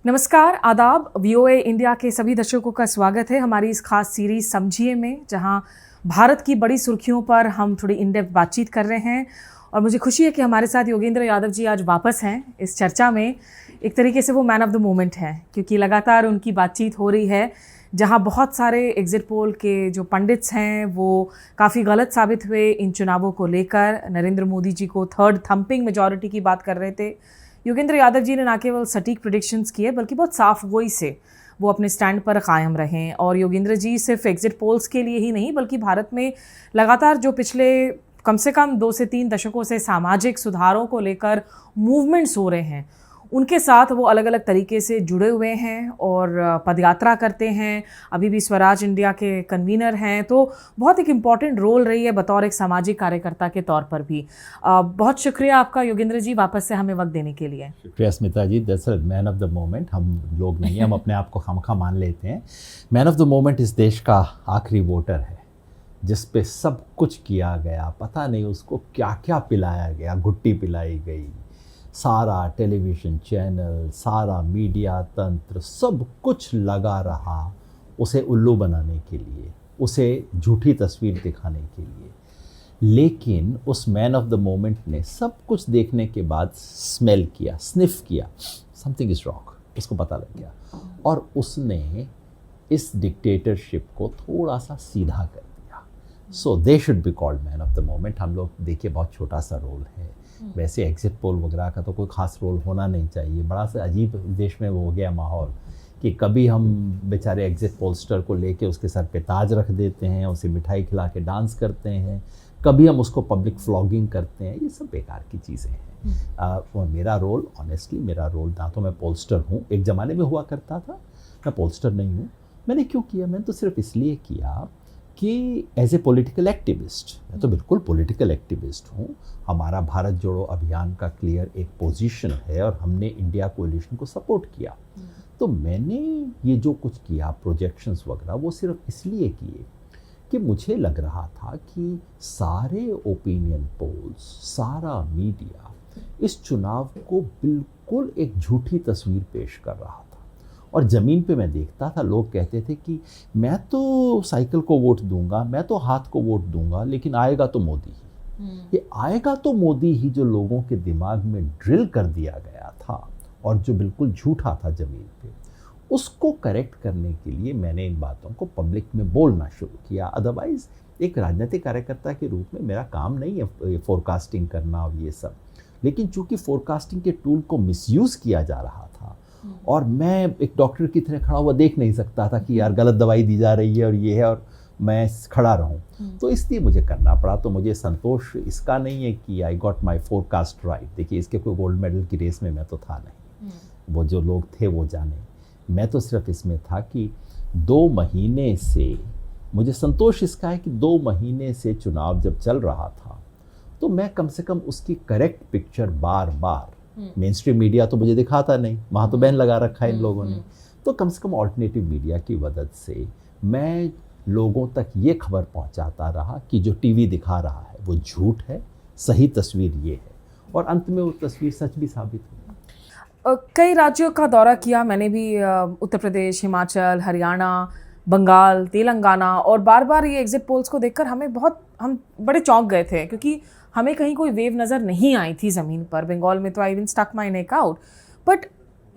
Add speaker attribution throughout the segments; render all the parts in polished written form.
Speaker 1: नमस्कार, आदाब। VOA India के सभी दर्शकों का स्वागत है हमारी इस खास सीरीज समझिए में, जहां भारत की बड़ी सुर्खियों पर हम थोड़ी इन डेप्थ बातचीत कर रहे हैं। और मुझे खुशी है कि हमारे साथ योगेंद्र यादव जी आज वापस हैं इस चर्चा में। एक तरीके से वो मैन ऑफ द मोमेंट हैं, क्योंकि लगातार उनकी बातचीत हो रही है जहां बहुत सारे एग्जिट पोल के जो पंडित्स हैं वो काफ़ी गलत साबित हुए इन चुनावों को लेकर। नरेंद्र मोदी जी को थर्ड थंपिंग मेजॉरिटी की बात कर रहे थे। योगेंद्र यादव जी ने ना केवल सटीक प्रेडिक्शंस किए बल्कि बहुत साफ गोई से वो अपने स्टैंड पर कायम रहें। और योगेंद्र जी सिर्फ एग्जिट पोल्स के लिए ही नहीं बल्कि भारत में लगातार जो पिछले कम से कम 2 से 3 दशकों से सामाजिक सुधारों को लेकर मूवमेंट्स हो रहे हैं, उनके साथ वो अलग अलग तरीके से जुड़े हुए हैं और पदयात्रा करते हैं। अभी भी स्वराज इंडिया के कन्वीनर हैं, तो बहुत एक इम्पॉर्टेंट रोल रही है बतौर एक सामाजिक कार्यकर्ता के तौर पर भी। बहुत शुक्रिया आपका योगेंद्र जी वापस से हमें वक्त देने के लिए।
Speaker 2: शुक्रिया स्मिता जी। दरअसल मैन ऑफ द मोमेंट हम लोग नहीं हैं, हम अपने आप को खामखा मान लेते हैं। मैन ऑफ द मोमेंट इस देश का आखिरी वोटर है जिस पे सब कुछ किया गया, पता नहीं उसको क्या क्या पिलाया गया, गुट्टी पिलाई गई, सारा टेलीविज़न चैनल, सारा मीडिया तंत्र, सब कुछ लगा रहा उसे उल्लू बनाने के लिए, उसे झूठी तस्वीर दिखाने के लिए। लेकिन उस मैन ऑफ द मोमेंट ने सब कुछ देखने के बाद स्मेल किया, स्निफ किया, समथिंग इज़ रॉन्ग, उसको पता लग गया और उसने इस डिक्टेटरशिप को थोड़ा सा सीधा कर दिया। So they should be called man of the moment. हम लोग देखिए बहुत छोटा सा रोल है, वैसे एग्जिट पोल वगैरह का तो कोई ख़ास रोल होना नहीं चाहिए। बड़ा सा अजीब देश में वो हो गया माहौल कि कभी हम बेचारे एग्जिट पोलस्टर को लेके उसके सर पे ताज रख देते हैं, उसे मिठाई खिला के डांस करते हैं, कभी हम उसको पब्लिक फ्लॉगिंग करते हैं। ये सब बेकार की चीज़ें हैं। और मेरा रोल, ऑनेस्टली मेरा रोल ना तो मैं पोलस्टर हूँ, एक ज़माने में हुआ करता था, मैं पोलस्टर नहीं हूँ। मैंने क्यों किया? मैंने तो सिर्फ इसलिए किया कि एज ए पॉलिटिकल एक्टिविस्ट, मैं तो बिल्कुल पॉलिटिकल एक्टिविस्ट हूँ। हमारा भारत जोड़ो अभियान का क्लियर एक पोजीशन है और हमने इंडिया कोलिशन को सपोर्ट किया। तो मैंने ये जो कुछ किया, प्रोजेक्शंस वगैरह, वो सिर्फ इसलिए किए कि मुझे लग रहा था कि सारे ओपिनियन पोल्स, सारा मीडिया इस चुनाव को बिल्कुल एक झूठी तस्वीर पेश कर रहा था। और ज़मीन पे मैं देखता था, लोग कहते थे कि मैं तो साइकिल को वोट दूंगा, मैं तो हाथ को वोट दूंगा, लेकिन आएगा तो मोदी ही। ये आएगा तो मोदी ही जो लोगों के दिमाग में ड्रिल कर दिया गया था और जो बिल्कुल झूठा था ज़मीन पे, उसको करेक्ट करने के लिए मैंने इन बातों को पब्लिक में बोलना शुरू किया। अदरवाइज़ एक राजनीतिक कार्यकर्ता के रूप में मेरा काम नहीं है फोरकास्टिंग करना और ये सब। लेकिन चूँकि फोरकास्टिंग के टूल को मिसयूज़ किया जा रहा था और मैं एक डॉक्टर की तरह खड़ा हुआ देख नहीं सकता था कि यार गलत दवाई दी जा रही है और ये है और मैं खड़ा रहूं, तो इसलिए मुझे करना पड़ा। तो मुझे संतोष इसका नहीं है कि I got my forecast right. देखिए, इसके कोई गोल्ड मेडल की रेस में मैं तो था नहीं, वो जो लोग थे वो जाने। मैं तो सिर्फ इसमें था कि 2 महीने से मुझे संतोष इसका है कि 2 महीने से चुनाव जब चल रहा था तो मैं कम से कम उसकी करेक्ट पिक्चर बार बार, मेन स्ट्रीम मीडिया तो मुझे दिखाता नहीं, वहाँ तो बैन लगा रखा है इन लोगों ने, तो कम से कम ऑल्टरनेटिव मीडिया की मदद से मैं लोगों तक ये खबर पहुँचाता रहा कि जो टीवी दिखा रहा है वो झूठ है, सही तस्वीर ये है। और अंत में वो तस्वीर सच भी साबित हुई।
Speaker 1: कई राज्यों का दौरा किया मैंने भी, उत्तर प्रदेश, हिमाचल, हरियाणा, बंगाल, तेलंगाना, और बार बार ये एग्जिट पोल्स को देखकर हम बड़े चौंक गए थे, क्योंकि हमें कहीं कोई वेव नज़र नहीं आई थी ज़मीन पर। बंगाल में तो I even stuck my neck out. But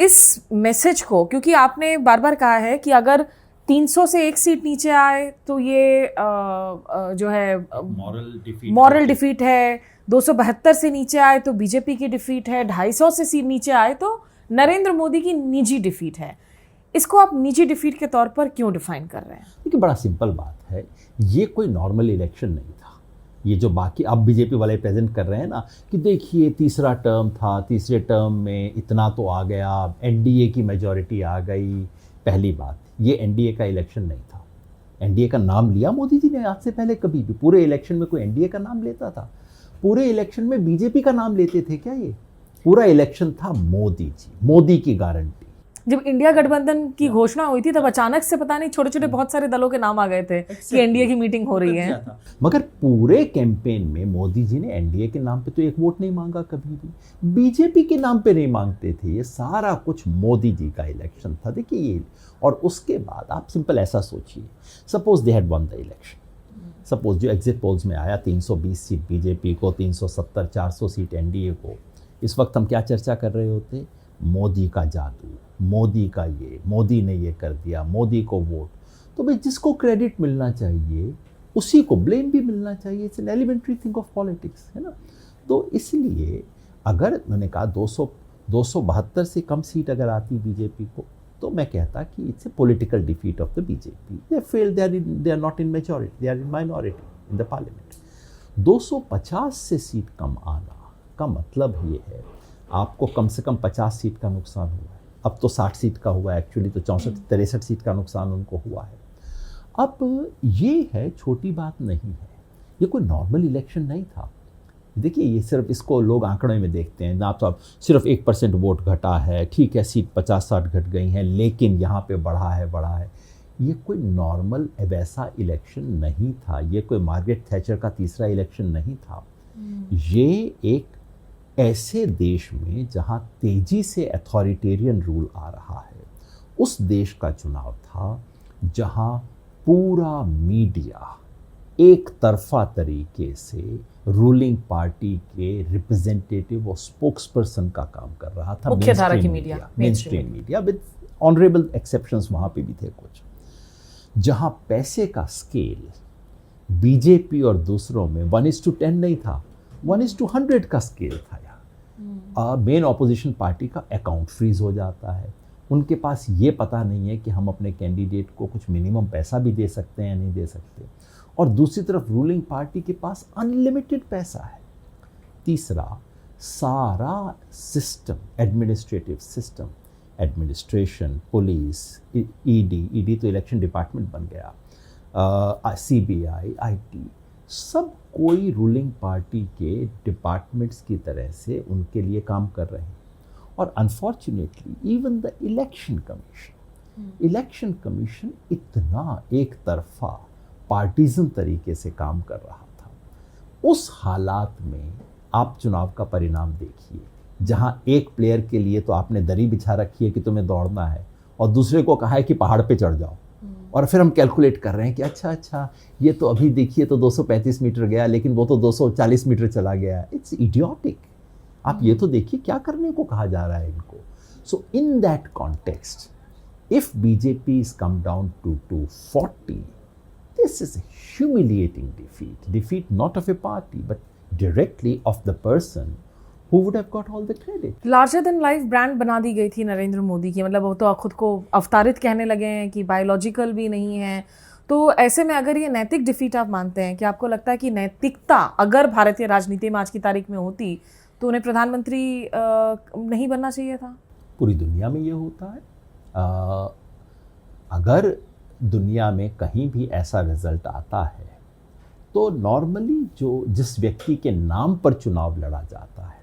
Speaker 1: इस मैसेज को, क्योंकि आपने बार बार कहा है कि अगर 300 से 1 सीट नीचे आए तो ये जो है मॉरल डिफीट है, 272 से नीचे आए तो बीजेपी की डिफीट है, 250 से सीट नीचे आए तो नरेंद्र मोदी की निजी डिफीट है। इसको आप निजी डिफीट के तौर पर क्यों डिफाइन कर रहे हैं?
Speaker 2: देखिए, बड़ा सिंपल बात है, ये कोई नॉर्मल इलेक्शन नहीं था। ये जो बाकी अब बीजेपी वाले प्रेजेंट कर रहे हैं ना कि देखिए तीसरा टर्म था, तीसरे टर्म में इतना तो आ गया, एनडीए की मेजॉरिटी आ गई। पहली बात, ये एनडीए का इलेक्शन नहीं था। एनडीए का नाम लिया मोदी जी ने आज से पहले कभी भी? पूरे इलेक्शन में कोई एनडीए का नाम लेता था? पूरे इलेक्शन में बीजेपी का नाम लेते थे क्या? ये पूरा इलेक्शन था मोदी जी, मोदी की गारंटी।
Speaker 1: जब इंडिया गठबंधन की घोषणा हुई थी तब अचानक से पता नहीं छोटे छोटे बहुत सारे दलों के नाम आ गए थे कि एनडीए की मीटिंग हो रही है।
Speaker 2: मगर पूरे कैंपेन में मोदी जी ने एनडीए के नाम पे तो एक वोट नहीं मांगा कभी भी, बीजेपी के नाम पे नहीं मांगते थे। ये सारा कुछ मोदी जी का इलेक्शन था। देखिए ये, और उसके बाद आप सिंपल ऐसा सोचिए, suppose they had one the election, suppose जो एग्जिट पोल्स में आया 320 सीट बीजेपी को, 370 400 सीट एनडीए को, इस वक्त हम क्या चर्चा कर रहे होते? मोदी का जादू, मोदी का ये, मोदी ने ये कर दिया, मोदी को वोट। तो भाई जिसको क्रेडिट मिलना चाहिए उसी को ब्लेम भी मिलना चाहिए। It's an elementary thing of politics, है ना। तो इसलिए अगर मैंने कहा 272 से कम सीट अगर आती बीजेपी को, तो मैं कहता कि it's a political defeat of the BJP. They fail, they are not in majority, they are in minority in the parliament. 250 से सीट कम आना का मतलब ये है आपको कम से कम 50 सीट का नुकसान हुआ है। अब तो 60 सीट का हुआ है एक्चुअली, तो 64-63 सीट का नुकसान उनको हुआ है। अब ये है, छोटी बात नहीं है, ये कोई नॉर्मल इलेक्शन नहीं था। देखिए ये सिर्फ इसको लोग आंकड़े में देखते हैं ना, आप सिर्फ 1% वोट घटा है, ठीक है, सीट 50-60 घट गई हैं, लेकिन यहाँ पे बढ़ा है। ये कोई नॉर्मल वैसा इलेक्शन नहीं था। ये कोई मार्गरेट थैचर का तीसरा इलेक्शन नहीं था। ये एक ऐसे देश में जहाँ तेजी से अथॉरिटेरियन रूल आ रहा है, उस देश का चुनाव था जहाँ पूरा मीडिया एक तरफा तरीके से रूलिंग पार्टी के रिप्रेजेंटेटिव और स्पोक्स पर्सन का काम कर रहा था।
Speaker 1: मुख्यधारा की media,
Speaker 2: main stream media, with honourable exceptions वहाँ पे भी थे कुछ, जहाँ पैसे का स्केल बीजेपी और दूसरों में 1:10 नहीं था, 1:100 का स्केल था। यहाँ मेन ऑपोजिशन पार्टी का अकाउंट फ्रीज हो जाता है। उनके पास ये पता नहीं है कि हम अपने कैंडिडेट को कुछ मिनिमम पैसा भी दे सकते हैं या नहीं दे सकते। और दूसरी तरफ रूलिंग पार्टी के पास अनलिमिटेड पैसा है। तीसरा, सारा system, administrative system, administration, police, ED तो इलेक्शन डिपार्टमेंट बन गया, सीबीआई, आईटी, सब कोई रूलिंग पार्टी के डिपार्टमेंट्स की तरह से उनके लिए काम कर रहे हैं। और unfortunately even the election commission इतना एक तरफा पार्टीजन तरीके से काम कर रहा था। उस हालात में आप चुनाव का परिणाम देखिए, जहां एक प्लेयर के लिए तो आपने दरी बिछा रखी है कि तुम्हें दौड़ना है, और दूसरे को कहा है कि पहाड़ पे चढ़ जाओ, और फिर हम कैलकुलेट कर रहे हैं कि अच्छा ये तो अभी देखिए तो 235 मीटर गया, लेकिन वो तो 240 मीटर चला गया। It's idiotic. आप ये तो देखिए क्या करने को कहा जा रहा है इनको। So in that context, if BJP is come down to 240, this is a humiliating defeat not of a party but directly of the person who would have got all the credit.
Speaker 1: Larger than life brand बना दी गई थी नरेंद्र मोदी की, मतलब वो तो खुद को अवतारित कहने लगे हैं कि बायोलॉजिकल भी नहीं है। तो ऐसे में अगर ये नैतिक डिफीट आप मानते हैं, कि आपको लगता है कि नैतिकता अगर भारतीय राजनीति में आज की तारीख में होती तो उन्हें प्रधानमंत्री नहीं बनना चाहिए था?
Speaker 2: पूरी दुनिया में ये होता है। अगर दुनिया में कहीं भी ऐसा रिजल्ट आता है तो नॉर्मली जिस व्यक्ति के नाम पर चुनाव लड़ा जाता है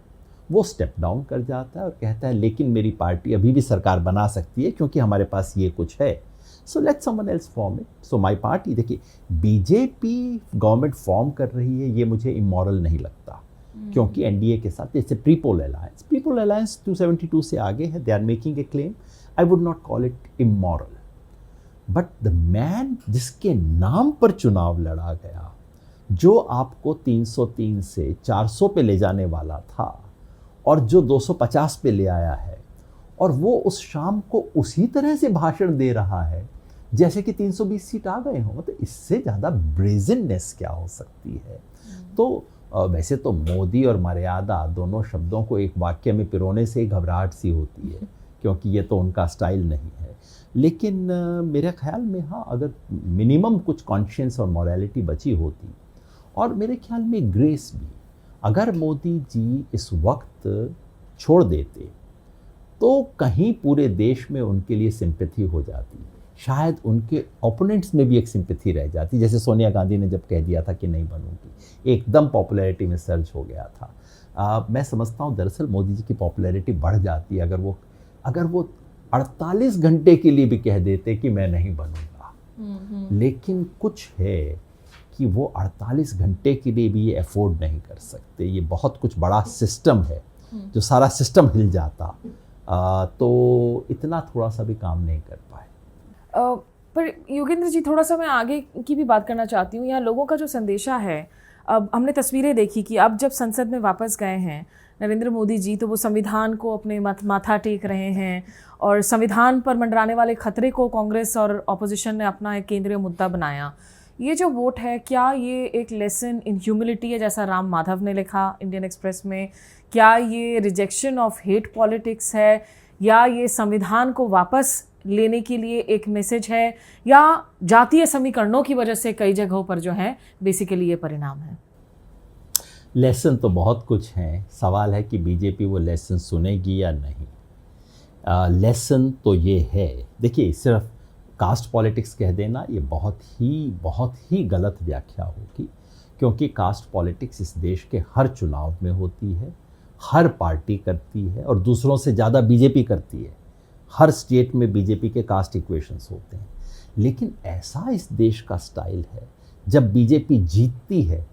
Speaker 2: वो स्टेप डाउन कर जाता है और कहता है लेकिन मेरी पार्टी अभी भी सरकार बना सकती है क्योंकि हमारे पास ये कुछ है, so let someone else form it. So my party, देखिए बीजेपी गवर्नमेंट फॉर्म कर रही है, ये मुझे इमोरल नहीं लगता, क्योंकि एनडीए के साथ जैसे प्रीपोल अलायंस 272 से आगे है, they are making a claim. I would not call it immoral, but the man जिसके नाम पर चुनाव लड़ा गया, जो आपको 303 से 400 पे ले जाने वाला था और जो 250 पे ले आया है, और वो उस शाम को उसी तरह से भाषण दे रहा है जैसे कि 320 सीट आ गए हों, तो इससे ज़्यादा ब्रेजननेस क्या हो सकती है। तो वैसे तो मोदी और मर्यादा दोनों शब्दों को एक वाक्य में पिरोने से ही घबराहट सी होती है, क्योंकि ये तो उनका स्टाइल नहीं है। लेकिन मेरे ख्याल में हाँ, अगर मिनिमम कुछ कॉन्शियंस और मॉरलिटी बची होती, और मेरे ख्याल में ग्रेस भी, अगर मोदी जी इस वक्त छोड़ देते तो कहीं पूरे देश में उनके लिए सिंपैथी हो जाती, शायद उनके ओपोनेंट्स में भी एक सिंपैथी रह जाती। जैसे सोनिया गांधी ने जब कह दिया था कि नहीं बनूंगी, एकदम पॉपुलैरिटी में सर्ज हो गया था। मैं समझता हूँ दरअसल मोदी जी की पॉपुलैरिटी बढ़ जाती अगर वो 48 घंटे के लिए भी कह देते कि मैं नहीं बनूंगा, लेकिन कुछ है कि वो 48 घंटे के लिए भी ये अफोर्ड नहीं कर सकते। ये बहुत कुछ बड़ा सिस्टम है, जो सारा सिस्टम हिल जाता तो इतना थोड़ा सा भी काम नहीं कर पाए।
Speaker 1: पर योगेंद्र जी, थोड़ा सा मैं आगे की भी बात करना चाहती हूँ। यहाँ लोगों का जो संदेशा है, अब हमने तस्वीरें देखी कि अब जब संसद में वापस गए हैं नरेंद्र मोदी जी, तो वो संविधान को अपने माथा टेक रहे हैं और संविधान पर मंडराने वाले खतरे को कांग्रेस और ऑपोजिशन ने अपना एक केंद्रीय मुद्दा बनाया। ये जो वोट है, क्या ये एक लेसन इन ह्यूमिलिटी है, जैसा राम माधव ने लिखा इंडियन एक्सप्रेस में? क्या ये रिजेक्शन ऑफ हेट पॉलिटिक्स है, या ये संविधान को वापस लेने के लिए एक मैसेज है, या जातीय समीकरणों की वजह से कई जगहों पर जो है बेसिकली ये परिणाम है?
Speaker 2: लेसन तो बहुत कुछ हैं, सवाल है कि बीजेपी वो लेसन सुनेगी या नहीं। लेसन तो ये है, देखिए सिर्फ कास्ट पॉलिटिक्स कह देना ये बहुत ही गलत व्याख्या होगी, क्योंकि कास्ट पॉलिटिक्स इस देश के हर चुनाव में होती है, हर पार्टी करती है और दूसरों से ज़्यादा बीजेपी करती है। हर स्टेट में बीजेपी के कास्ट इक्वेशंस होते हैं, लेकिन ऐसा इस देश का स्टाइल है, जब बीजेपी जीतती है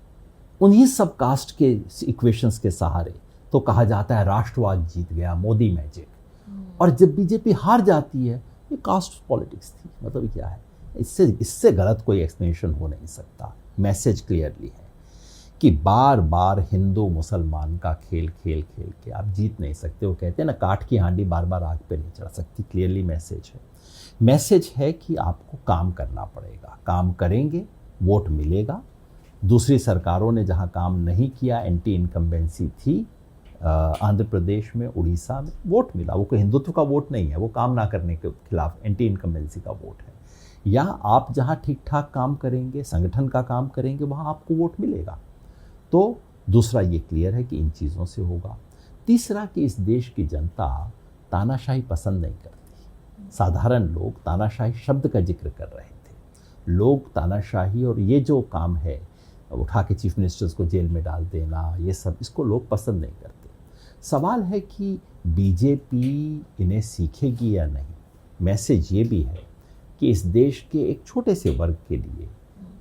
Speaker 2: उन्हीं सब कास्ट के इक्वेशंस के सहारे तो कहा जाता है राष्ट्रवाद जीत गया, मोदी मैजिक। और जब बीजेपी हार जाती है, ये कास्ट पॉलिटिक्स थी। मतलब क्या है, इससे गलत कोई एक्सप्लेनेशन हो नहीं सकता। मैसेज क्लियरली है कि बार बार हिंदू मुसलमान का खेल खेल के आप जीत नहीं सकते। वो कहते हैं ना, काठ की हांडी बार बार आग पे नहीं चढ़ सकती। क्लियरली मैसेज है। मैसेज है कि आपको काम करना पड़ेगा, काम करेंगे वोट मिलेगा। दूसरी सरकारों ने जहां काम नहीं किया, एंटी इनकम्बेंसी थी, आंध्र प्रदेश में, उड़ीसा में वोट मिला। वो कोई हिंदुत्व का वोट नहीं है, वो काम ना करने के खिलाफ एंटी इनकम्बेंसी का वोट है। या आप जहां ठीक ठाक काम करेंगे, संगठन का काम करेंगे, वहां आपको वोट मिलेगा। तो दूसरा ये क्लियर है कि इन चीज़ों से होगा। तीसरा कि इस देश की जनता तानाशाही पसंद नहीं करती। साधारण लोग तानाशाही शब्द का जिक्र कर रहे थे। लोग तानाशाही और ये जो काम है, उठा के चीफ मिनिस्टर्स को जेल में डाल देना, ये सब, इसको लोग पसंद नहीं करते। सवाल है कि बीजेपी इन्हें सीखेगी या नहीं। मैसेज ये भी है कि इस देश के एक छोटे से वर्ग के लिए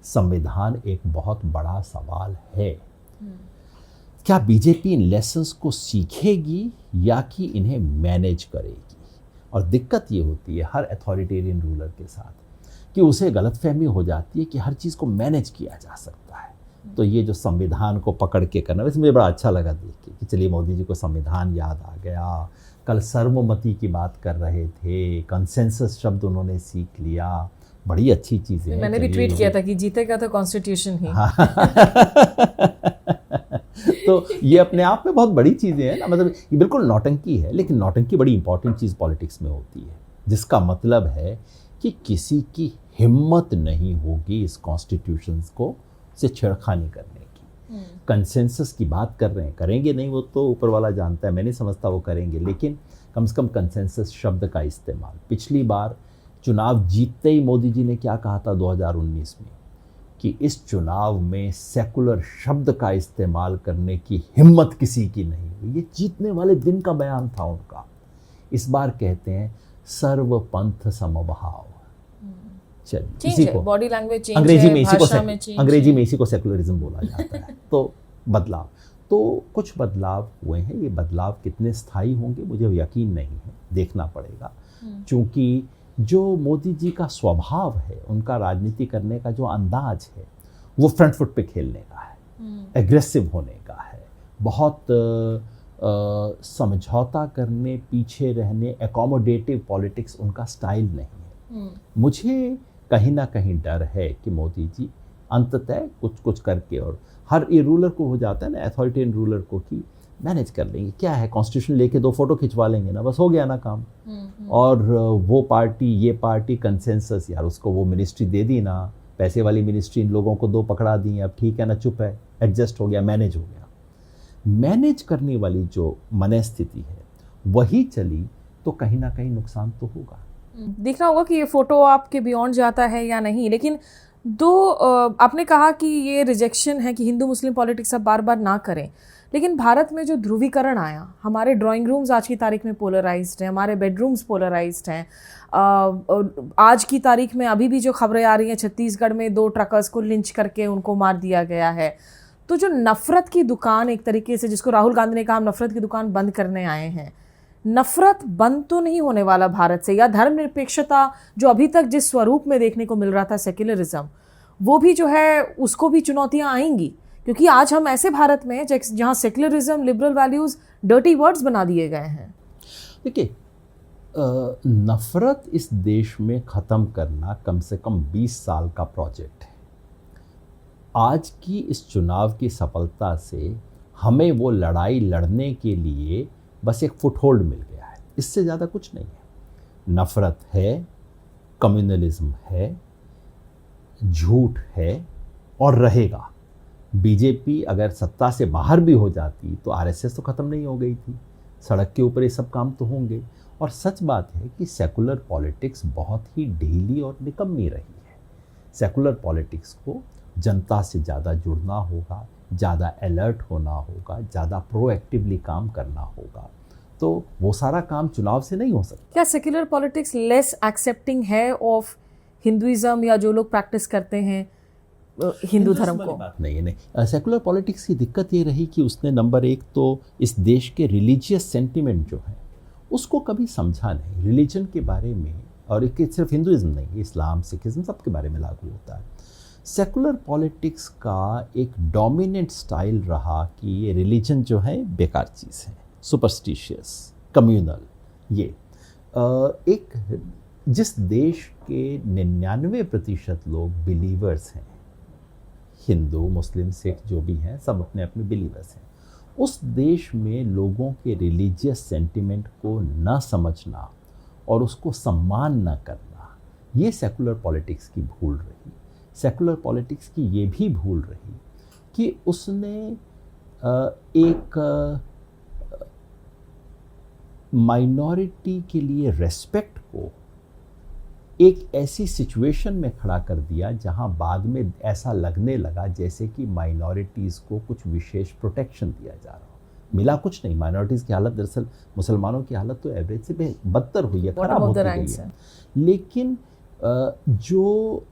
Speaker 2: संविधान एक बहुत बड़ा सवाल है। क्या बीजेपी इन लेसन्स को सीखेगी या कि इन्हें मैनेज करेगी? और दिक्कत ये होती है हर अथॉरिटेरियन रूलर के साथ कि उसे गलतफहमी हो जाती है कि हर चीज़ को मैनेज किया जा सकता है। तो ये जो संविधान को पकड़ के करना, वैसे मुझे बड़ा अच्छा लगा देख के कि चलिए मोदी जी को संविधान याद आ गया। कल सर्वमति की बात कर रहे थे, कंसेंसस शब्द उन्होंने सीख लिया, बड़ी अच्छी चीज़ें हैं।
Speaker 1: मैंने भी ट्वीट किया था कि जीतेगा तो कॉन्स्टिट्यूशन ही।
Speaker 2: तो ये अपने आप में बहुत बड़ी चीज़ें हैं ना, मतलब ये बिल्कुल नौटंकी है, लेकिन नौटंकी बड़ी इंपॉर्टेंट चीज़ पॉलिटिक्स में होती है, जिसका मतलब है कि किसी की हिम्मत नहीं होगी इस कॉन्स्टिट्यूशन को से छेड़खानी करने की। कंसेंसस की बात कर रहे हैं, करेंगे नहीं वो तो ऊपर वाला जानता है, मैं नहीं समझता वो करेंगे, लेकिन कम से कम कंसेंसस शब्द का इस्तेमाल। पिछली बार चुनाव जीतते ही मोदी जी ने क्या कहा था 2019 में कि इस चुनाव में सेकुलर शब्द का इस्तेमाल करने की हिम्मत किसी की नहीं हुई। ये जीतने वाले दिन का बयान था उनका। इस बार कहते हैं सर्वपंथ समभाव। चलिए, इसी को
Speaker 1: बॉडी लैंग्वेज चेंज,
Speaker 2: अंग्रेजी में इसी को सेकुलरिज्म बोला जाता है। तो बदलाव, तो कुछ बदलाव हुए हैं। ये बदलाव कितने स्थायी होंगे मुझे यकीन नहीं है, देखना पड़ेगा। क्योंकि जो मोदी जी का स्वभाव है, उनका राजनीति करने का जो अंदाज है, वो फ्रंट फुट पे खेलने का है, एग्रेसिव होने का है, बहुत समझौता करने, पीछे रहने, एकोमोडेटिव पॉलिटिक्स उनका स्टाइल नहीं है। मुझे कहीं ना कहीं डर है कि मोदी जी अंततः कुछ करके, और हर ये रूलर को हो जाता है ना, अथॉरिटेरियन रूलर को, कि मैनेज कर लेंगे, क्या है कॉन्स्टिट्यूशन लेके 2 फोटो खिंचवा लेंगे ना, बस हो गया ना काम। और वो पार्टी ये पार्टी कंसेंसस, यार उसको वो मिनिस्ट्री दे दी ना, पैसे वाली मिनिस्ट्री, इन लोगों को 2 पकड़ा दी, अब ठीक है ना, चुप है, एडजस्ट हो गया, मैनेज हो गया। मैनेज करने वाली जो मनस्थिति है वही चली तो कहीं ना कहीं नुकसान तो होगा।
Speaker 1: देखना होगा कि ये फोटो आपके बियॉन्ड जाता है या नहीं। लेकिन आपने कहा कि ये रिजेक्शन है कि हिंदू मुस्लिम पॉलिटिक्स अब बार बार ना करें, लेकिन भारत में जो ध्रुवीकरण आया, हमारे ड्राइंग रूम्स आज की तारीख में पोलराइज्ड हैं, हमारे बेडरूम्स पोलराइज्ड हैं। आज की तारीख में अभी भी जो खबरें आ रही हैं, छत्तीसगढ़ में 2 ट्रकर्स को लिंच करके उनको मार दिया गया है। तो जो नफ़रत की दुकान, एक तरीके से जिसको राहुल गांधी ने कहा हम नफ़रत की दुकान बंद करने आए हैं, नफ़रत बंद तो नहीं होने वाला भारत से, या धर्मनिरपेक्षता जो अभी तक जिस स्वरूप में देखने को मिल रहा था, सेक्युलरिज्म, वो भी जो है उसको भी चुनौतियां आएंगी, क्योंकि आज हम ऐसे भारत में जहाँ secularism, liberal values dirty words बना दिए गए हैं।
Speaker 2: देखिए, नफ़रत इस देश में ख़त्म करना कम से कम 20 साल का प्रोजेक्ट है। आज की इस चुनाव की सफलता से हमें वो लड़ाई लड़ने के लिए बस एक फुटहोल्ड मिल गया है, इससे ज़्यादा कुछ नहीं है। नफ़रत है, कम्युनलिज्म है, झूठ है और रहेगा। बीजेपी अगर सत्ता से बाहर भी हो जाती तो आरएसएस तो ख़त्म नहीं हो गई थी, सड़क के ऊपर ये सब काम तो होंगे। और सच बात है कि सेकुलर पॉलिटिक्स बहुत ही ढीली और निकम्मी रही है। सेकुलर पॉलिटिक्स को जनता से ज़्यादा जुड़ना होगा, ज़्यादा अलर्ट होना होगा, ज़्यादा प्रोएक्टिवली काम करना होगा, तो वो सारा काम चुनाव से नहीं हो सकता।
Speaker 1: क्या सेकुलर पॉलिटिक्स लेस एक्सेप्टिंग है ऑफ हिंदुइज्म, या जो लोग प्रैक्टिस करते हैं हिंदू धर्म को?
Speaker 2: बात नहीं है, नहीं। सेकुलर पॉलिटिक्स की दिक्कत ये रही कि उसने नंबर 1 तो इस देश के रिलीजियस सेंटिमेंट जो है उसको कभी समझा नहीं। रिलीजन के बारे में, और एक सिर्फ हिंदुइज्म नहीं, इस्लाम, सिखिज्म सबके बारे में लागू होता है। सेकुलर पॉलिटिक्स का एक डोमिनेंट स्टाइल रहा कि ये रिलीजन जो है बेकार चीज़ है, सुपरस्टिशियस, कम्युनल। ये एक जिस देश के 99% लोग बिलीवर्स हैं, हिंदू, मुस्लिम, सिख जो भी हैं, सब अपने अपने बिलीवर्स हैं, उस देश में लोगों के रिलीजियस सेंटिमेंट को न समझना और उसको सम्मान न करना, ये सेकुलर पॉलिटिक्स की भूल रही। सेकुलर पॉलिटिक्स की ये भी भूल रही कि उसने एक माइनॉरिटी के लिए रेस्पेक्ट को एक ऐसी सिचुएशन में खड़ा कर दिया जहां बाद में ऐसा लगने लगा जैसे कि माइनॉरिटीज़ को कुछ विशेष प्रोटेक्शन दिया जा रहा हो। मिला कुछ नहीं। माइनॉरिटीज़ की हालत, दरअसल मुसलमानों की हालत तो एवरेज से बदतर हुई है, खराब होती गई है। लेकिन जो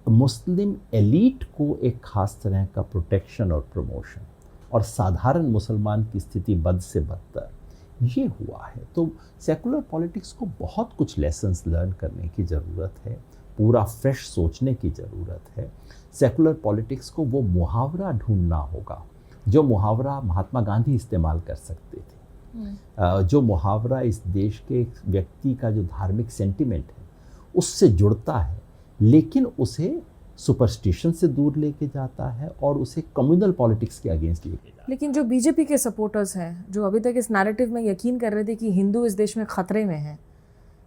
Speaker 2: मुस्लिम एलीट को एक खास तरह का प्रोटेक्शन और प्रमोशन, और साधारण मुसलमान की स्थिति बद से बदतर, ये हुआ है। तो सेकुलर पॉलिटिक्स को बहुत कुछ लेसन्स लर्न करने की ज़रूरत है, पूरा फ्रेश सोचने की ज़रूरत है। सेकुलर पॉलिटिक्स को वो मुहावरा ढूंढना होगा जो मुहावरा महात्मा गांधी इस्तेमाल कर सकते थे, जो मुहावरा इस देश के व्यक्ति का जो धार्मिक सेंटिमेंट है उससे जुड़ता है, लेकिन उसे सुपरस्टिशन से दूर लेके जाता है और उसे कम्युनल पॉलिटिक्स के अगेंस्ट लेके जाता है।
Speaker 1: लेकिन जो बीजेपी के सपोर्टर्स हैं, जो अभी तक इस नैरेटिव में यकीन कर रहे थे कि हिंदू इस देश में खतरे में हैं,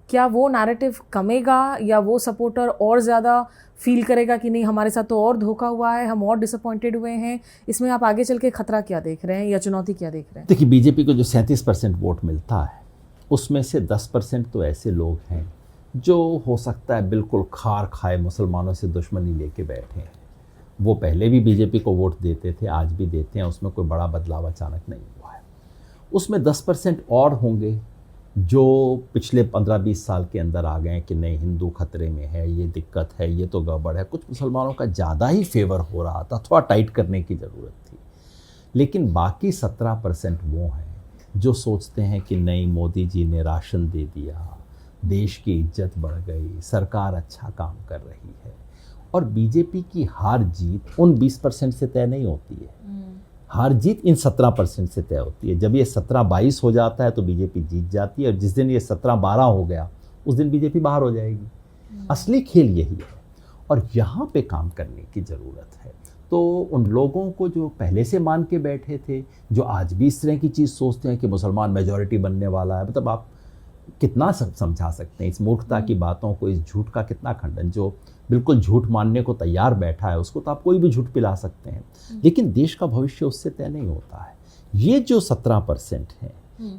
Speaker 1: क्या वो नैरेटिव कमेगा, या वो सपोर्टर और ज़्यादा फील करेगा कि नहीं हमारे साथ तो और धोखा हुआ है, हम और डिसअपॉइंटेड हुए हैं? इसमें आप आगे चल के खतरा क्या देख रहे हैं या चुनौती क्या देख रहे हैं?
Speaker 2: देखिए, बीजेपी को जो 37% वोट मिलता है उसमें से 10% तो ऐसे लोग हैं जो हो सकता है बिल्कुल खार खाए मुसलमानों से दुश्मनी लेके बैठे हैं। वो पहले भी बीजेपी को वोट देते थे, आज भी देते हैं, उसमें कोई बड़ा बदलाव अचानक नहीं हुआ है। उसमें 10% और होंगे जो पिछले 15-20 साल के अंदर आ गए कि नहीं, हिंदू खतरे में है, ये दिक्कत है, ये तो गड़बड़ है। कुछ मुसलमानों का ज़्यादा ही फेवर हो रहा था, थोड़ा टाइट करने की ज़रूरत थी। लेकिन बाकी 17% वो हैं जो सोचते हैं कि नहीं, मोदी जी ने राशन दे दिया, देश की इज्जत बढ़ गई, सरकार अच्छा काम कर रही है। और बीजेपी की हार जीत उन 20% से तय नहीं होती है, हार जीत इन 17% से तय होती है। जब ये 17-22 हो जाता है तो बीजेपी जीत जाती है, और जिस दिन ये 17-12 हो गया उस दिन बीजेपी बाहर हो जाएगी। असली खेल यही है, और यहाँ पे काम करने की ज़रूरत है। तो उन लोगों को जो पहले से मान के बैठे थे, जो आज भी इस तरह की चीज़ सोचते हैं कि मुसलमान मेजॉरिटी बनने वाला है, मतलब आप कितना समझा सकते हैं इस मूर्खता की बातों को, इस झूठ का कितना खंडन। जो बिल्कुल झूठ मानने को तैयार बैठा है उसको तो आप कोई भी झूठ पिला सकते हैं, लेकिन देश का भविष्य उससे तय नहीं होता है। ये जो 17% हैं,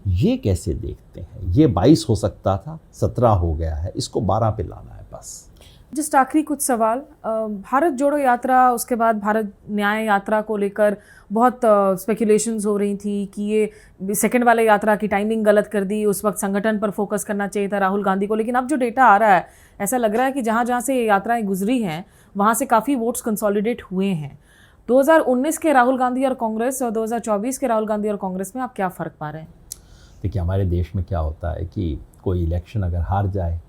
Speaker 2: ये कैसे देखते हैं? ये 22 हो सकता था, 17 हो गया है, इसको 12 पे लाना है बस।
Speaker 1: जस्ट आखिरी कुछ सवाल, भारत जोड़ो यात्रा, उसके बाद भारत न्याय यात्रा को लेकर बहुत स्पेकुलेशंस हो रही थी कि ये सेकंड वाले यात्रा की टाइमिंग गलत कर दी, उस वक्त संगठन पर फोकस करना चाहिए था राहुल गांधी को। लेकिन अब जो डेटा आ रहा है, ऐसा लग रहा है कि जहाँ जहाँ से ये यात्राएं गुजरी हैं वहाँ से काफ़ी वोट्स कंसोलिडेट हुए हैं। 2019 के राहुल गांधी और कांग्रेस और 2024 के राहुल गांधी और कांग्रेस में आप क्या फ़र्क पा रहे हैं?
Speaker 2: देखिए, हमारे देश में क्या होता है कि कोई इलेक्शन अगर हार जाए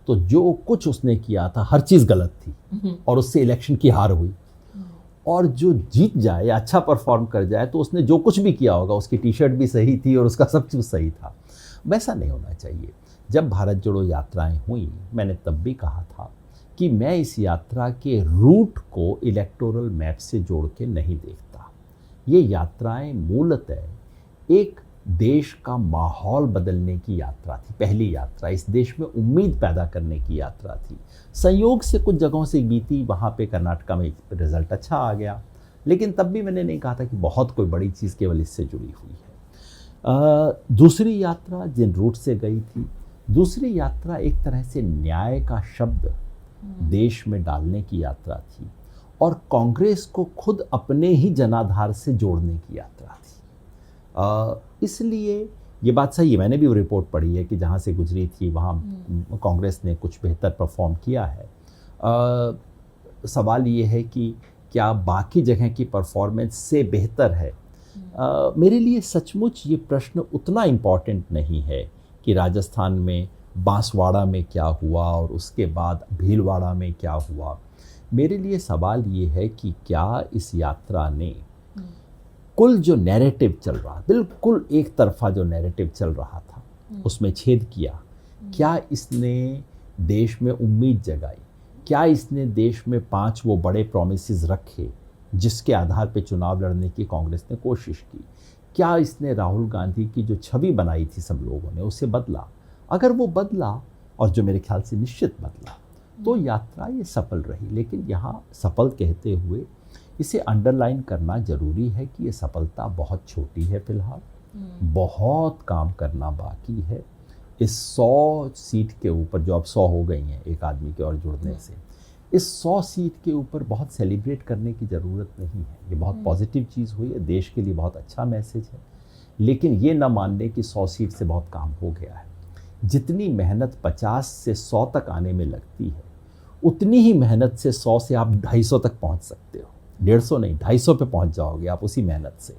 Speaker 2: तो जो कुछ उसने किया था हर चीज़ गलत थी और उससे इलेक्शन की हार हुई, और जो जीत जाए या अच्छा परफॉर्म कर जाए तो उसने जो कुछ भी किया होगा, उसकी टी शर्ट भी सही थी और उसका सब कुछ सही था। वैसा नहीं होना चाहिए। जब भारत जोड़ो यात्राएं हुई, मैंने तब भी कहा था कि मैं इस यात्रा के रूट को इलेक्टोरल मैप से जोड़ के नहीं देखता। ये यात्राएं मूलतः एक देश का माहौल बदलने की यात्रा थी। पहली यात्रा इस देश में उम्मीद पैदा करने की यात्रा थी। संयोग से कुछ जगहों से बीती, वहाँ पे कर्नाटका में रिजल्ट अच्छा आ गया, लेकिन तब भी मैंने नहीं कहा था कि बहुत कोई बड़ी चीज़ केवल इससे जुड़ी हुई है। दूसरी यात्रा जिन रूट से गई थी, दूसरी यात्रा एक तरह से न्याय का शब्द देश में डालने की यात्रा थी और कांग्रेस को खुद अपने ही जनाधार से जोड़ने की यात्रा थी। इसलिए ये बात सही है, मैंने भी वो रिपोर्ट पढ़ी है कि जहाँ से गुजरी थी वहाँ कांग्रेस ने कुछ बेहतर परफॉर्म किया है। सवाल ये है कि क्या बाकी जगह की परफॉर्मेंस से बेहतर है? मेरे लिए सचमुच ये प्रश्न उतना इम्पॉर्टेंट नहीं है कि राजस्थान में बांसवाड़ा में क्या हुआ और उसके बाद भीलवाड़ा में क्या हुआ। मेरे लिए सवाल ये है कि क्या इस यात्रा ने कुल जो नैरेटिव चल रहा, बिल्कुल एक तरफा जो नैरेटिव चल रहा था, उसमें छेद किया? क्या इसने देश में उम्मीद जगाई? क्या इसने देश में 5 वो बड़े प्रॉमिसेस रखे जिसके आधार पे चुनाव लड़ने की कांग्रेस ने कोशिश की? क्या इसने राहुल गांधी की जो छवि बनाई थी सब लोगों ने, उसे बदला? अगर वो बदला, और जो मेरे ख्याल से निश्चित बदला, तो यात्रा ये सफल रही। लेकिन यहाँ सफल कहते हुए इसे अंडरलाइन करना जरूरी है कि ये सफलता बहुत छोटी है फिलहाल। बहुत काम करना बाकी है। इस 100 सीट के ऊपर, जो अब 100 हो गई हैं एक आदमी के और जुड़ने से, इस 100 सीट के ऊपर बहुत सेलिब्रेट करने की ज़रूरत नहीं है। ये बहुत पॉजिटिव चीज़ हुई है, देश के लिए बहुत अच्छा मैसेज है। लेकिन ये ना मानने कि 100 सीट से बहुत काम हो गया है। जितनी मेहनत 50 से 100 तक आने में लगती है, उतनी ही मेहनत से 100 से आप 250 तक पहुंच सकते हो। 150 नहीं, 250 पे पहुंच जाओगे आप उसी मेहनत से।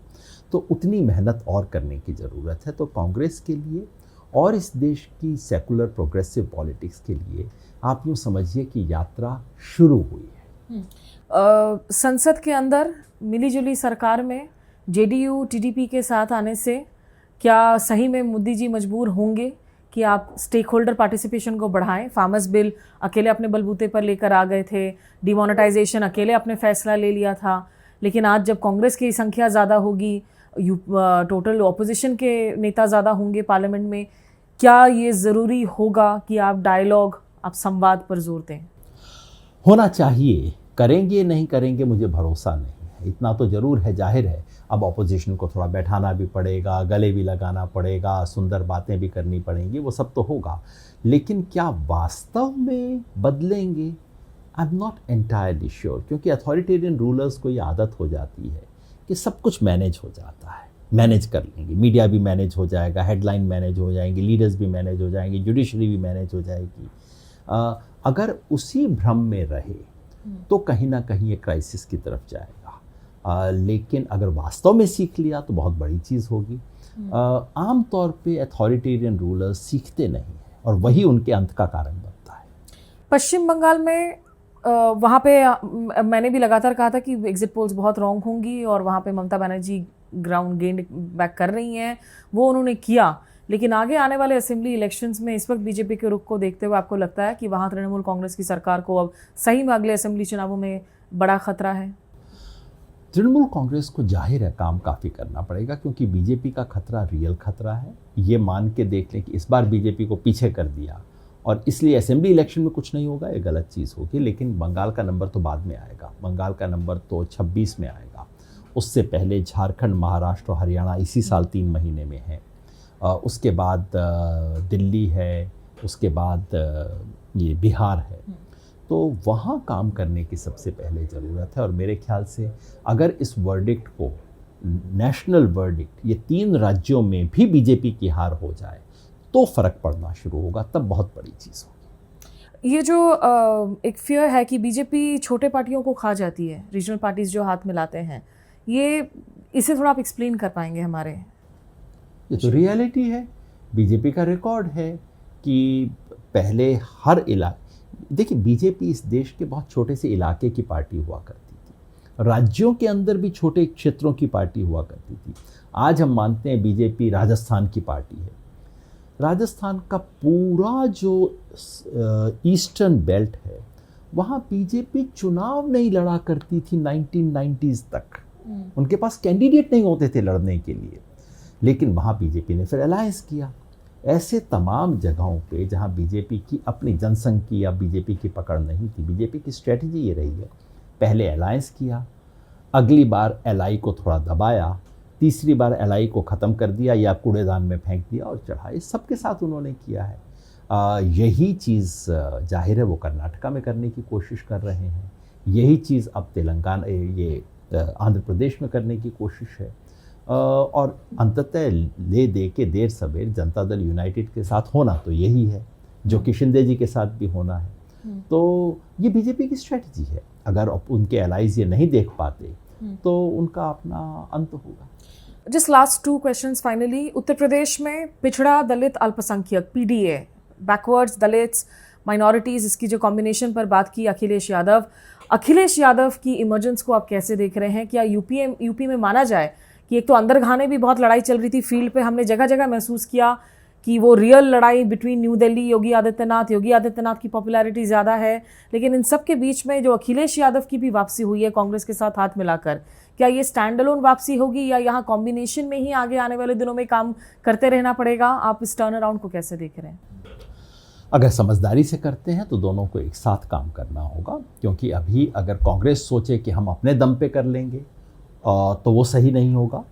Speaker 2: तो उतनी मेहनत और करने की ज़रूरत है। तो कांग्रेस के लिए और इस देश की सेकुलर प्रोग्रेसिव पॉलिटिक्स के लिए आप यूँ समझिए कि यात्रा शुरू हुई है।
Speaker 1: संसद के अंदर मिलीजुली सरकार में जेडीयू टीडीपी के साथ आने से क्या सही में मोदी जी मजबूर होंगे कि आप स्टेक होल्डर पार्टिसिपेशन को बढ़ाएं? फार्मर्स बिल अकेले अपने बलबूते पर लेकर आ गए थे, डिमोनेटाइजेशन अकेले अपने फैसला ले लिया था, लेकिन आज जब कांग्रेस की संख्या ज़्यादा होगी, टोटल ऑपोजिशन के नेता ज़्यादा होंगे पार्लियामेंट में, क्या ये ज़रूरी होगा कि आप डायलॉग, आप संवाद पर जोर दें?
Speaker 2: होना चाहिए। करेंगे नहीं करेंगे मुझे भरोसा नहीं है। इतना तो ज़रूर है, जाहिर है अब ऑपोजिशन को थोड़ा बैठाना भी पड़ेगा, गले भी लगाना पड़ेगा, सुंदर बातें भी करनी पड़ेंगी, वो सब तो होगा। लेकिन क्या वास्तव में बदलेंगे? I am not entirely sure, क्योंकि अथॉरिटेरियन रूलर्स को ये आदत हो जाती है कि सब कुछ मैनेज हो जाता है, मैनेज कर लेंगे। मीडिया भी मैनेज हो जाएगा, हेडलाइन मैनेज हो जाएंगी, लीडर्स भी मैनेज हो जाएंगे, जुडिशरी भी मैनेज हो जाएगी। अगर उसी भ्रम में रहे तो कहीं ना कहीं ये क्राइसिस की तरफ जाएगा। लेकिन अगर वास्तव में सीख लिया तो बहुत बड़ी चीज़ होगी। आम तौर पे अथॉरिटेरियन रूलर्स सीखते नहीं हैं और वही उनके अंत का कारण बनता है।
Speaker 1: पश्चिम बंगाल में वहाँ पे मैंने भी लगातार कहा था कि एग्जिट पोल्स बहुत रॉन्ग होंगी और वहाँ पे Mamata Banerjee ground gain back कर रही हैं, वो उन्होंने किया। लेकिन आगे आने वाले असेंबली इलेक्शंस में इस वक्त बीजेपी के रुख को देखते हुए आपको लगता है कि वहाँ तृणमूल कांग्रेस की सरकार को अब सही में अगले असेंबली चुनावों में बड़ा खतरा है?
Speaker 2: तृणमूल कांग्रेस को जाहिर है काम काफ़ी करना पड़ेगा, क्योंकि बीजेपी का खतरा रियल खतरा है। ये मान के देख लें कि इस बार बीजेपी को पीछे कर दिया और इसलिए असेंबली इलेक्शन में कुछ नहीं होगा, ये गलत चीज़ होगी। लेकिन बंगाल का नंबर तो बाद में आएगा, बंगाल का नंबर तो 26 में आएगा। उससे पहले झारखंड, महाराष्ट्र और हरियाणा इसी साल 3 महीने में है। उसके बाद दिल्ली है, उसके बाद ये बिहार है। तो वहाँ काम करने की सबसे पहले ज़रूरत है। और मेरे ख्याल से अगर इस वर्डिक्ट को, नेशनल वर्डिक्ट, ये 3 राज्यों में भी बीजेपी की हार हो जाए तो फ़र्क पड़ना शुरू होगा, तब बहुत बड़ी चीज़ होगी।
Speaker 1: ये जो एक फियर है कि बीजेपी छोटे पार्टियों को खा जाती है, रीजनल पार्टीज जो हाथ मिलाते हैं, ये इसे थोड़ा आप एक्सप्लेन कर पाएंगे हमारे?
Speaker 2: ये तो रियलिटी है, बीजेपी का रिकॉर्ड है कि पहले हर इलाके, देखिए बीजेपी इस देश के बहुत छोटे से इलाके की पार्टी हुआ करती थी, राज्यों के अंदर भी छोटे क्षेत्रों की पार्टी हुआ करती थी। आज हम मानते हैं बीजेपी राजस्थान की पार्टी है। राजस्थान का पूरा जो ईस्टर्न बेल्ट है, वहाँ बीजेपी चुनाव नहीं लड़ा करती थी 1990s तक। उनके पास कैंडिडेट नहीं होते थे लड़ने के लिए, लेकिन वहाँ बीजेपी ने फिर अलायंस किया। ऐसे तमाम जगहों पे जहाँ बीजेपी की अपनी जनसंघ की या बीजेपी की पकड़ नहीं थी, बीजेपी की स्ट्रेटजी ये रही है, पहले अलायंस किया, अगली बार एलआई को थोड़ा दबाया, तीसरी बार एलआई को ख़त्म कर दिया या कूड़ेदान में फेंक दिया और चढ़ाए। सबके साथ उन्होंने किया है। यही चीज़ जाहिर है वो कर्नाटका में करने की कोशिश कर रहे हैं, यही चीज़ अब तेलंगाना, ये आंध्र प्रदेश में करने की कोशिश है। और अंततः ले दे के देर सवेर जनता दल यूनाइटेड के साथ होना तो यही है, जो कि शिंदे जी के साथ भी होना है। तो ये बीजेपी की स्ट्रेटजी है। अगर उनके एलाइज ये नहीं देख पाते तो उनका अपना अंत होगा।
Speaker 1: Just last 2 questions finally. Uttar Pradesh में पिछड़ा दलित अल्पसंख्यक, पीडीए, बैकवर्ड्स, दलित्स, माइनॉरिटीज़, इसकी जो कॉम्बिनेशन पर बात की अखिलेश यादव की इमर्जेंस को आप कैसे देख रहे हैं? क्या यूपी में माना जाए कि एक तो अंदर घाने भी बहुत लड़ाई चल रही थी फील्ड पे, हमने जगह जगह महसूस किया कि वो रियल लड़ाई बिटवीन न्यू दिल्ली, योगी आदित्यनाथ की पॉपुलैरिटी ज़्यादा है, लेकिन इन सब के बीच में जो अखिलेश यादव की भी वापसी हुई है कांग्रेस के साथ हाथ मिलाकर, क्या ये स्टैंड अलोन वापसी होगी या यहाँ कॉम्बिनेशन में ही आगे आने वाले दिनों में काम करते रहना पड़ेगा? आप इस टर्न अराउंड को कैसे देख रहे हैं?
Speaker 2: अगर समझदारी से करते हैं तो दोनों को एक साथ काम करना होगा, क्योंकि अभी अगर कांग्रेस सोचे कि हम अपने दम पे कर लेंगे तो वो सही नहीं होगा,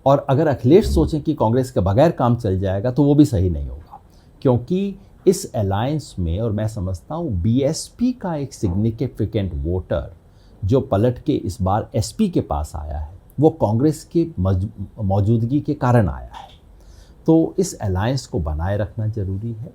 Speaker 2: और अगर अखिलेश सोचें कि कांग्रेस के बगैर काम चल जाएगा तो वो भी सही नहीं होगा। क्योंकि इस अलायंस में, और मैं समझता हूँ बीएसपी का एक सिग्निफिकेंट वोटर जो पलट के इस बार एसपी के पास आया है, वो कांग्रेस के मौजूदगी के कारण आया है। तो इस अलायंस को बनाए रखना जरूरी है,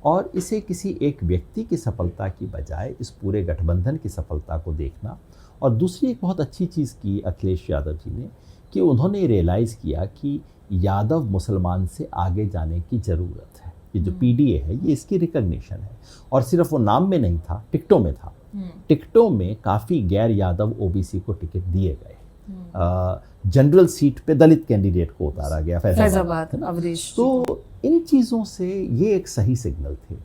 Speaker 2: और इसे किसी एक व्यक्ति की सफलता की बजाय इस पूरे गठबंधन की सफलता को देखना। और दूसरी एक बहुत अच्छी चीज़ की अखिलेश यादव जी ने, कि उन्होंने रियलाइज़ किया कि यादव मुसलमान से आगे जाने की ज़रूरत है। ये जो पीडीए है ये इसकी रिकग्निशन है, और सिर्फ वो नाम में नहीं था, टिकटों में था। टिकटों में काफ़ी गैर यादव ओबीसी को टिकट दिए गए। जनरल सीट पे दलित कैंडिडेट को उतारा गया, फैजाबाद, अवधेश। तो इन चीज़ों से ये एक सही सिग्नल थे।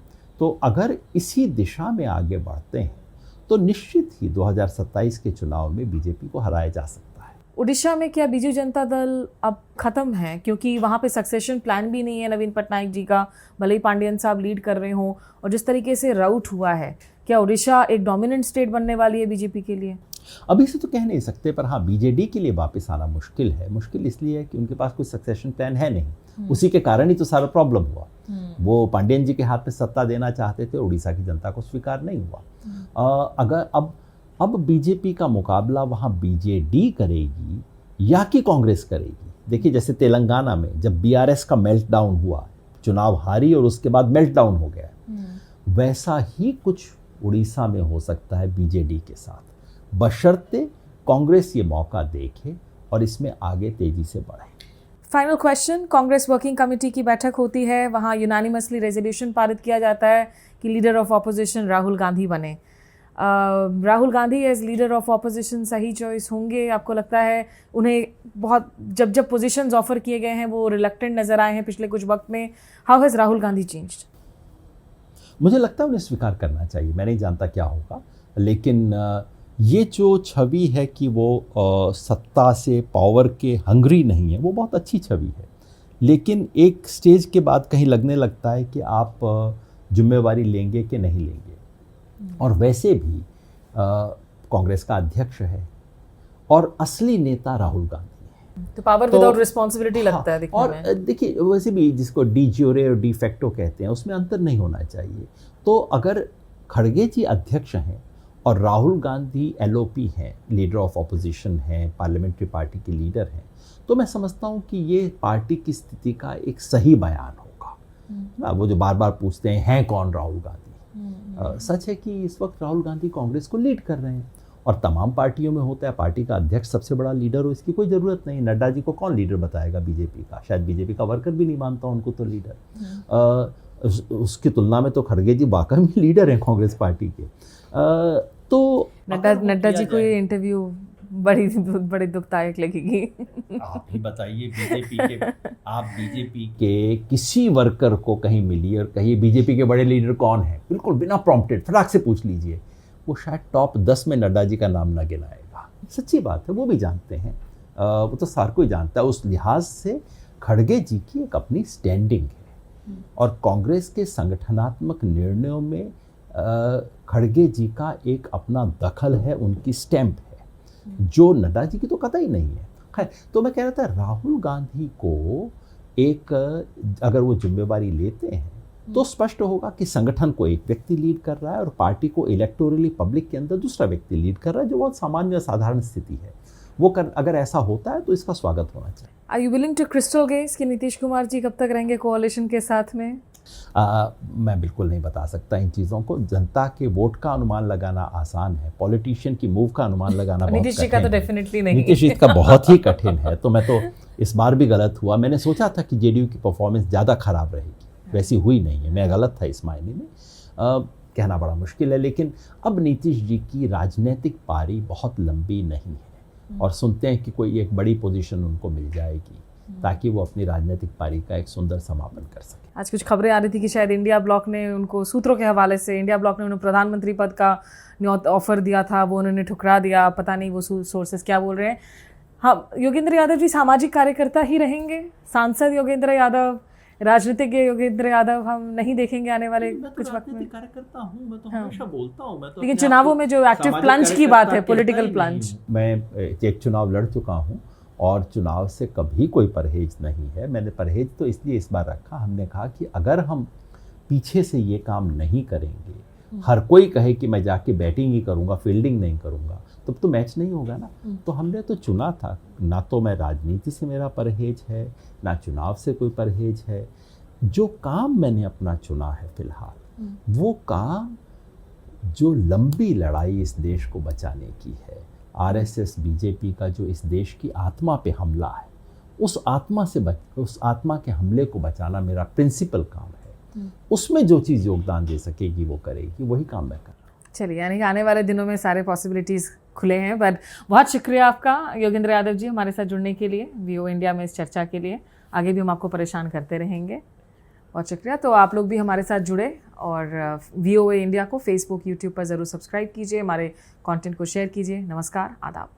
Speaker 2: तो अगर इसी दिशा में आगे बढ़ते हैं तो निश्चित ही 2027 के चुनाव में बीजेपी को हराया जा सकता है।
Speaker 1: उड़ीसा में क्या बीजू जनता दल अब खत्म है? क्योंकि वहाँ पे सक्सेशन प्लान भी नहीं है नवीन पटनायक जी का, भले ही पांडियन साहब लीड कर रहे हों, और जिस तरीके से राउट हुआ है, क्या उड़ीसा एक डोमिनेंट स्टेट बनने वाली है बीजेपी के लिए?
Speaker 2: अभी से तो कह नहीं सकते, पर हाँ बीजेडी के लिए वापस आना मुश्किल है। मुश्किल इसलिए है कि उनके पास कोई सक्सेशन प्लान है नहीं, उसी के कारण ही तो सारा प्रॉब्लम हुआ। वो पांडियन जी के हाथ में सत्ता देना चाहते थे, उड़ीसा की जनता को स्वीकार नहीं हुआ। अगर अब बीजेपी का मुकाबला वहाँ बीजेडी करेगी या कि कांग्रेस करेगी। देखिए जैसे तेलंगाना में जब बीआरएस का मेल्टडाउन हुआ, चुनाव हारी और उसके बाद मेल्टडाउन हो गया, वैसा ही कुछ उड़ीसा में हो सकता है बीजेडी के साथ, बशर्ते कांग्रेस ये मौका देखे और इसमें आगे तेजी से बढ़े।
Speaker 1: Final question, Congress working committee की बैठक होती है, वहाँ यूनानिमसली रेजोल्यूशन पारित किया जाता है कि leader of opposition Rahul Gandhi बने। Rahul Gandhi as leader of opposition सही चॉइस होंगे? आपको लगता है उन्हें बहुत जब पोजीशंस ऑफर किए गए हैं वो रिलक्टेंट नजर आए हैं पिछले कुछ वक्त में? How has Rahul Gandhi changed?
Speaker 2: मुझे लगता है उन्हें स्वीकार करना चाहिए। मैं नहीं जानता क्या होगा, लेकिन ये जो छवि है कि वो सत्ता से, पावर के हंगरी नहीं है, वो बहुत अच्छी छवि है। लेकिन एक स्टेज के बाद कहीं लगने लगता है कि आप जिम्मेवारी लेंगे कि नहीं लेंगे। और वैसे भी कांग्रेस का अध्यक्ष है और असली नेता राहुल गांधी है,
Speaker 1: तो पावर विदाउट रिस्पॉन्सिबिलिटी लगता है दिखने में।
Speaker 2: और देखिए वैसे भी जिसको डी ज्यूरे और डी फैक्टो कहते हैं, उसमें अंतर नहीं होना चाहिए। तो अगर खड़गे जी अध्यक्ष हैं और राहुल गांधी एलओपी हैं, लीडर ऑफ ऑपोजिशन हैं, पार्लियामेंट्री पार्टी के लीडर हैं, तो मैं समझता हूँ कि ये पार्टी की स्थिति का एक सही बयान होगा ना। वो जो बार बार पूछते हैं कौन राहुल गांधी, सच है कि इस वक्त राहुल गांधी कांग्रेस को लीड कर रहे हैं और तमाम पार्टियों में होता है, पार्टी का अध्यक्ष सबसे बड़ा लीडर हो, इसकी कोई ज़रूरत नहीं। नड्डा जी को कौन लीडर बताएगा बीजेपी का, शायद बीजेपी का वर्कर भी नहीं मानता उनको तो लीडर। उसकी तुलना में तो खड़गे जी वाकई में लीडर हैं कांग्रेस पार्टी के। तो
Speaker 1: नड्डा जी को ये इंटरव्यू बड़ी दुखदायक लगेगी।
Speaker 2: आप ही बताइए, आप बीजेपी के किसी वर्कर को कहीं मिलिए और कहिए बीजेपी के बड़े लीडर कौन है, बिल्कुल बिना प्रॉम्प्टेड फटाक से पूछ लीजिए, वो शायद टॉप 10 में नड्डा जी का नाम न गिनाएगा। सच्ची बात है, वो भी जानते हैं, वो तो सार कोई जानता है। उस लिहाज से खड़गे जी की एक अपनी स्टैंडिंग है और कांग्रेस के संगठनात्मक निर्णयों में खड़गे जी का एक अपना दखल है, उनकी स्टैंप है, जो नड्डा जी की तो कतई नहीं है। खैर, तो मैं कह रहा था राहुल गांधी को एक अगर वो जिम्मेवारी लेते हैं तो स्पष्ट होगा कि संगठन को एक व्यक्ति लीड कर रहा है और पार्टी को इलेक्टोरली पब्लिक के अंदर दूसरा व्यक्ति लीड कर रहा है, जो बहुत सामान्य साधारण स्थिति है। वो अगर ऐसा होता है तो इसका स्वागत होना चाहिए।
Speaker 1: Are you willing to crystal gaze कि नीतीश कुमार जी कब तक रहेंगे कोalition के साथ में?
Speaker 2: मैं बिल्कुल नहीं बता सकता इन चीज़ों को। जनता के वोट का अनुमान लगाना आसान है, पॉलिटिशियन की मूव का अनुमान लगाना बहुत
Speaker 1: नीतीश जी का तो डेफिनेटली नहीं।
Speaker 2: नीतीश जी का बहुत ही कठिन है। तो मैं तो इस बार भी गलत हुआ, मैंने सोचा था कि जेडीयू की परफॉर्मेंस ज़्यादा खराब रहेगी, वैसी हुई नहीं है, मैं गलत था इस मायने में। कहना बड़ा मुश्किल है, लेकिन अब नीतीश जी की राजनीतिक पारी बहुत लंबी नहीं है और सुनते हैं कि कोई एक बड़ी पोजीशन उनको मिल जाएगी ताकि वो अपनी राजनीतिक पारी का एक सुंदर समापन कर सके।
Speaker 1: आज कुछ खबरें आ रही थी कि शायद इंडिया ब्लॉक ने उनको, सूत्रों के हवाले से, इंडिया ब्लॉक ने उन्हें प्रधानमंत्री पद का ऑफर दिया था, वो उन्होंने ठुकरा दिया। पता नहीं वो सोर्सेस क्या बोल रहे हैं। हाँ, योगेंद्र यादव जी सामाजिक कार्यकर्ता ही रहेंगे? सांसद योगेंद्र यादव, राजनीतिज्ञ योगेंद्र यादव हम नहीं देखेंगे आने वाले कुछ वक्त में?
Speaker 2: कार्यकर्ता हूँ, मैं तो हमेशा बोलता हूँ, मैं तो
Speaker 1: लेकिन चुनावों में जो एक्टिव प्लंज की बात है, पॉलिटिकल प्लंज,
Speaker 2: मैं एक चुनाव लड़ चुका हूँ और चुनाव से कभी कोई परहेज नहीं है। मैंने परहेज तो इसलिए इस बार रखा, हमने कहा कि अगर हम पीछे से ये काम नहीं करेंगे, हर कोई कहे कि मैं जाके बैटिंग ही करूँगा, फील्डिंग नहीं करूँगा, तब तो मैच नहीं होगा ना। तो हमने तो चुना था, ना तो मैं राजनीति से मेरा परहेज है, ना चुनाव से कोई परहेज है। जो काम मैंने अपना चुना है फिलहाल, वो काम जो लंबी लड़ाई इस देश को बचाने की है, आरएसएस बीजेपी का जो इस देश की आत्मा पे हमला है, उस आत्मा के हमले को बचाना मेरा प्रिंसिपल काम है। उसमें जो चीज़ योगदान दे सकेगी वो करेगी, वही काम मैं कर रहा हूँ।
Speaker 1: चलिए, यानी कि आने वाले दिनों में सारे पॉसिबिलिटीज़ खुले हैं। बट बहुत शुक्रिया आपका योगेंद्र यादव जी हमारे साथ जुड़ने के लिए, वीओ इंडिया में इस चर्चा के लिए। आगे भी हम आपको परेशान करते रहेंगे। बहुत शुक्रिया। तो आप लोग भी हमारे साथ जुड़े और वीओ इंडिया को फेसबुक, यूट्यूब पर ज़रूर सब्सक्राइब कीजिए, हमारे कंटेंट को शेयर कीजिए। नमस्कार, आदाब।